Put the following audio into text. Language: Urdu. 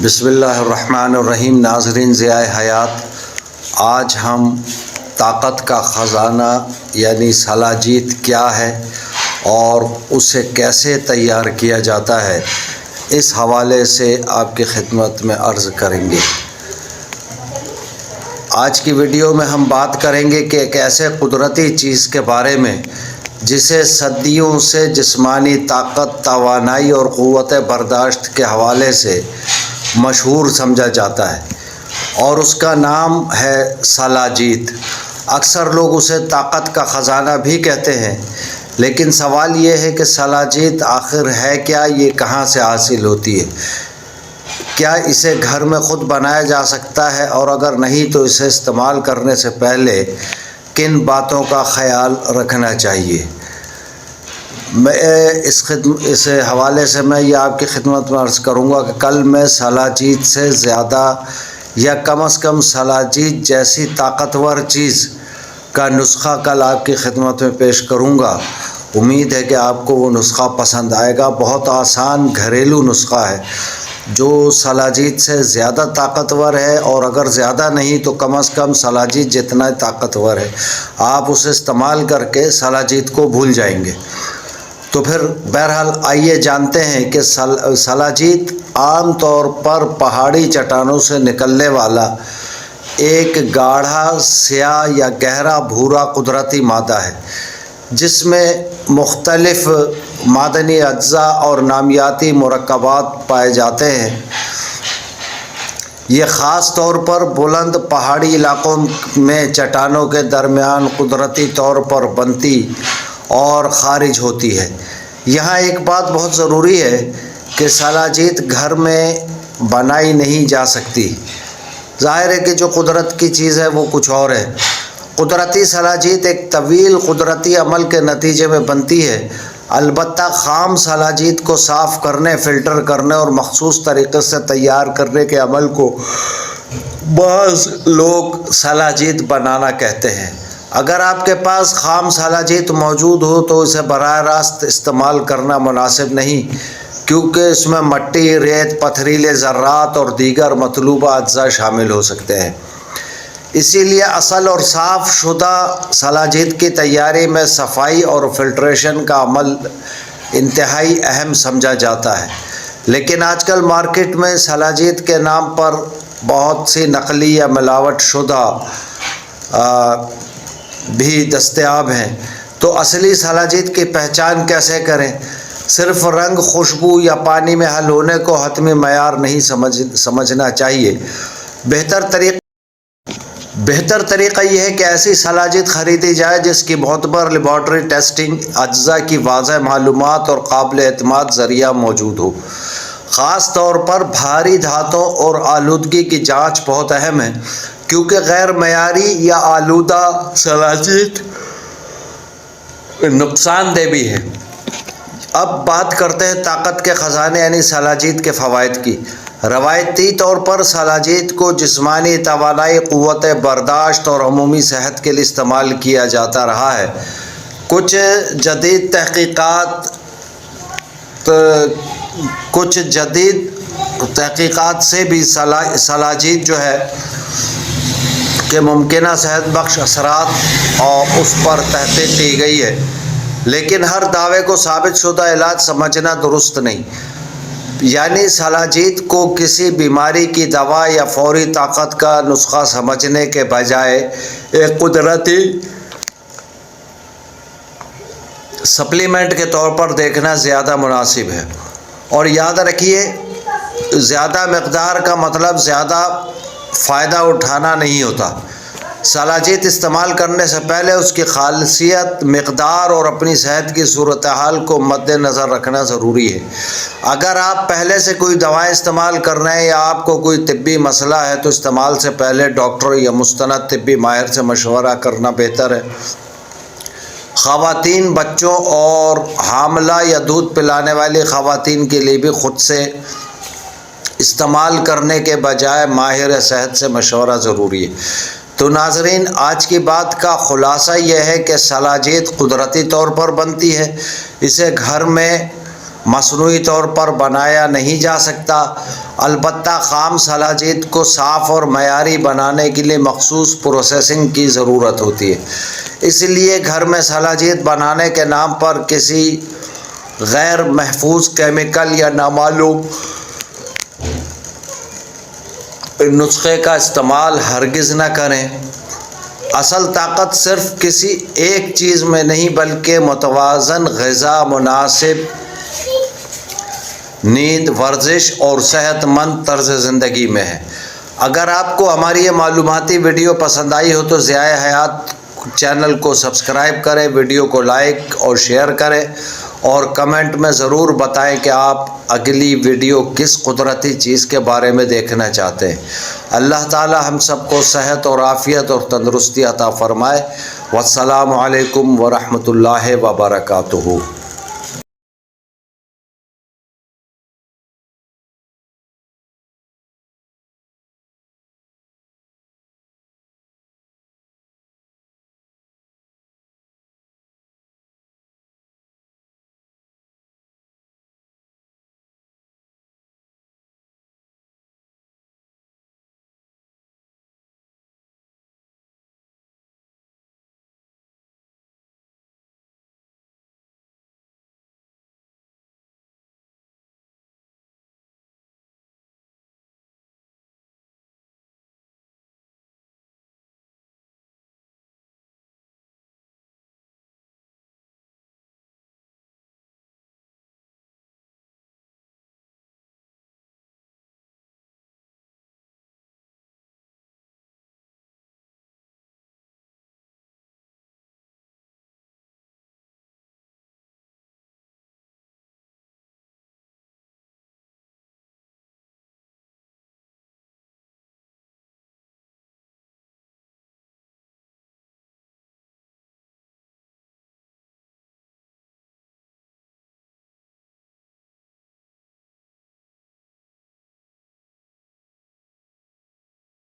بسم اللہ الرحمن الرحیم۔ ناظرین ضیاء حیات، آج ہم طاقت کا خزانہ یعنی سلاجید کیا ہے اور اسے کیسے تیار کیا جاتا ہے، اس حوالے سے آپ کی خدمت میں عرض کریں گے۔ آج کی ویڈیو میں ہم بات کریں گے کہ ایک ایسے قدرتی چیز کے بارے میں جسے صدیوں سے جسمانی طاقت، توانائی اور قوت برداشت کے حوالے سے مشہور سمجھا جاتا ہے، اور اس کا نام ہے سلاجید۔ اکثر لوگ اسے طاقت کا خزانہ بھی کہتے ہیں، لیکن سوال یہ ہے کہ سلاجید آخر ہے کیا، یہ کہاں سے حاصل ہوتی ہے، کیا اسے گھر میں خود بنایا جا سکتا ہے، اور اگر نہیں تو اسے استعمال کرنے سے پہلے کن باتوں کا خیال رکھنا چاہیے۔ میں اس حوالے سے میں یہ آپ کی خدمت میں عرض کروں گا کہ کل میں سلاجید سے زیادہ یا کم از کم سلاجید جیسی طاقتور چیز کا نسخہ کل آپ کی خدمت میں پیش کروں گا۔ امید ہے کہ آپ کو وہ نسخہ پسند آئے گا۔ بہت آسان گھریلو نسخہ ہے جو سلاجید سے زیادہ طاقتور ہے، اور اگر زیادہ نہیں تو کم از کم سلاجید جتنا طاقتور ہے۔ آپ اسے استعمال کر کے سلاجید کو بھول جائیں گے۔ تو پھر بہرحال آئیے جانتے ہیں کہ سلاجید عام طور پر پہاڑی چٹانوں سے نکلنے والا ایک گاڑھا سیاہ یا گہرا بھورا قدرتی مادہ ہے، جس میں مختلف معدنی اجزاء اور نامیاتی مرکبات پائے جاتے ہیں۔ یہ خاص طور پر بلند پہاڑی علاقوں میں چٹانوں کے درمیان قدرتی طور پر بنتی اور خارج ہوتی ہے۔ یہاں ایک بات بہت ضروری ہے کہ سلاجید گھر میں بنائی نہیں جا سکتی۔ ظاہر ہے کہ جو قدرت کی چیز ہے وہ کچھ اور ہے۔ قدرتی سلاجید ایک طویل قدرتی عمل کے نتیجے میں بنتی ہے۔ البتہ خام سلاجید کو صاف کرنے، فلٹر کرنے اور مخصوص طریقے سے تیار کرنے کے عمل کو بعض لوگ سلاجید بنانا کہتے ہیں۔ اگر آپ کے پاس خام سلاجید موجود ہو تو اسے براہ راست استعمال کرنا مناسب نہیں، کیونکہ اس میں مٹی، ریت، پتھریلے ذرات اور دیگر مطلوبہ اجزاء شامل ہو سکتے ہیں۔ اسی لیے اصل اور صاف شدہ سلاجید کی تیاری میں صفائی اور فلٹریشن کا عمل انتہائی اہم سمجھا جاتا ہے۔ لیکن آج کل مارکیٹ میں سلاجید کے نام پر بہت سی نقلی یا ملاوٹ شدہ بھی دستیاب ہیں۔ تو اصلی سلاجید کی پہچان کیسے کریں؟ صرف رنگ، خوشبو یا پانی میں حل ہونے کو حتمی معیار نہیں سمجھنا چاہیے۔ بہتر طریقہ یہ ہے کہ ایسی سلاجید خریدی جائے جس کی معتبر لیبارٹری ٹیسٹنگ، اجزاء کی واضح معلومات اور قابل اعتماد ذریعہ موجود ہو۔ خاص طور پر بھاری دھاتوں اور آلودگی کی جانچ بہت اہم ہے، کیونکہ غیر معیاری یا آلودہ سلاجید نقصان دہ بھی ہے۔ اب بات کرتے ہیں طاقت کے خزانے یعنی سلاجید کے فوائد کی۔ روایتی طور پر سلاجید کو جسمانی توانائی، قوت برداشت اور عمومی صحت کے لیے استعمال کیا جاتا رہا ہے۔ کچھ جدید تحقیقات سے بھی سلاجید جو ہے کہ ممکنہ صحت بخش اثرات اور اس پر تحقیق کی گئی ہے، لیکن ہر دعوے کو ثابت شدہ علاج سمجھنا درست نہیں۔ یعنی سلاجید کو کسی بیماری کی دوا یا فوری طاقت کا نسخہ سمجھنے کے بجائے ایک قدرتی سپلیمنٹ کے طور پر دیکھنا زیادہ مناسب ہے۔ اور یاد رکھیے، زیادہ مقدار کا مطلب زیادہ فائدہ اٹھانا نہیں ہوتا۔ سلاجید استعمال کرنے سے پہلے اس کی خاصیت، مقدار اور اپنی صحت کی صورتحال کو مد نظر رکھنا ضروری ہے۔ اگر آپ پہلے سے کوئی دوائیں استعمال کر رہے ہیں یا آپ کو کوئی طبی مسئلہ ہے تو استعمال سے پہلے ڈاکٹر یا مستند طبی ماہر سے مشورہ کرنا بہتر ہے۔ خواتین، بچوں اور حاملہ یا دودھ پلانے والی خواتین کے لیے بھی خود سے استعمال کرنے کے بجائے ماہر صحت سے مشورہ ضروری ہے۔ تو ناظرین، آج کی بات کا خلاصہ یہ ہے کہ سلاجید قدرتی طور پر بنتی ہے۔ اسے گھر میں مصنوعی طور پر بنایا نہیں جا سکتا، البتہ خام سلاجید کو صاف اور معیاری بنانے کے لیے مخصوص پروسیسنگ کی ضرورت ہوتی ہے۔ اس لیے گھر میں سلاجید بنانے کے نام پر کسی غیر محفوظ کیمیکل یا نامعلوم نسخے کا استعمال ہرگز نہ کریں۔ اصل طاقت صرف کسی ایک چیز میں نہیں بلکہ متوازن غذا، مناسب نیند، ورزش اور صحت مند طرز زندگی میں ہے۔ اگر آپ کو ہماری یہ معلوماتی ویڈیو پسند آئی ہو تو ضیاء حیات چینل کو سبسکرائب کریں، ویڈیو کو لائک اور شیئر کریں اور کمنٹ میں ضرور بتائیں کہ آپ اگلی ویڈیو کس قدرتی چیز کے بارے میں دیکھنا چاہتے ہیں۔ اللہ تعالی ہم سب کو صحت اور عافیت اور تندرستی عطا فرمائے۔ والسلام علیکم ورحمۃ اللہ وبرکاتہ۔